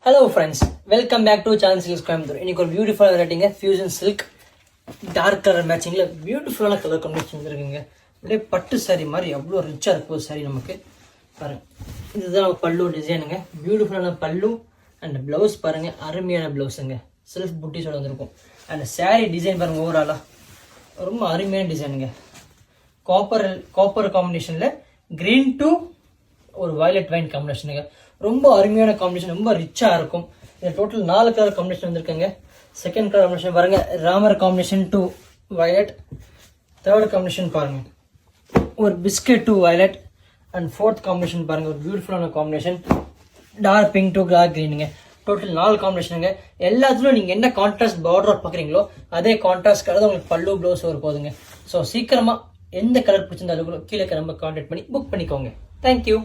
Hello friends, welcome back to சான்ஸ் silks Coimbatore. இன்னைக்கு ஒரு பியூட்டிஃபுல்லாக வெரைட்டிங்க ஃபியூஷன் சில்க் டார்க் கலர் மேட்சிங்கில் பியூட்டிஃபுல்லான கலர் காம்பினேஷன் வந்துருக்குங்க. அப்படியே பட்டு சாரி மாதிரி அவ்வளோ ரிச்சாக இருக்கும் சாரி நமக்கு. பாருங்கள், இதுதான் பல்லு டிசைனுங்க. பியூட்டிஃபுல்லான பல்லு அண்ட் ப்ளவுஸ் பாருங்கள், அருமையான ப்ளவுஸுங்க. செல்ஃப் புட்டிஸோட வந்துருக்கும். அண்ட் சாரி டிசைன் பாருங்கள், ஓவராலாக ரொம்ப அருமையான டிசைனுங்க. காப்பர் காம்பினேஷனில் க்ரீன் டு ஒரு வயலட் வைன் காம்பினேஷனுங்க. ரொம்ப அருமையான காம்பினேஷன், ரொம்ப ரிச்சாக இருக்கும். இதில் டோட்டல் 4 கலர் காம்பினேஷன் வந்துருக்குங்க. செகண்ட் கலர் காம்பினேஷன் பாருங்க, Ramar combination to violet. Third combination பாருங்க, ஒரு biscuit to violet. And fourth combination பாருங்க, ஒரு பியூட்டிஃபுல்லான combination dark pink to dark கிரீனுங்க. டோட்டல் 4 காம்பினேஷனுங்க. எல்லாத்துலையும் நீங்கள் என்ன கான்ட்ராஸ்ட் பார்டர் பார்க்குறீங்களோ அதே கான்ட்ராஸ்ட் கலர் உங்களுக்கு பல்லு ப்ளவுஸ் வரும் போதுங்க. ஸோ சீக்கிரமாக எந்த கலர் பிடிச்சிருந்தாலும் கீழே நம்ம கான்டாக்ட் பண்ணி புக் பண்ணிக்கோங்க. தேங்க்யூ.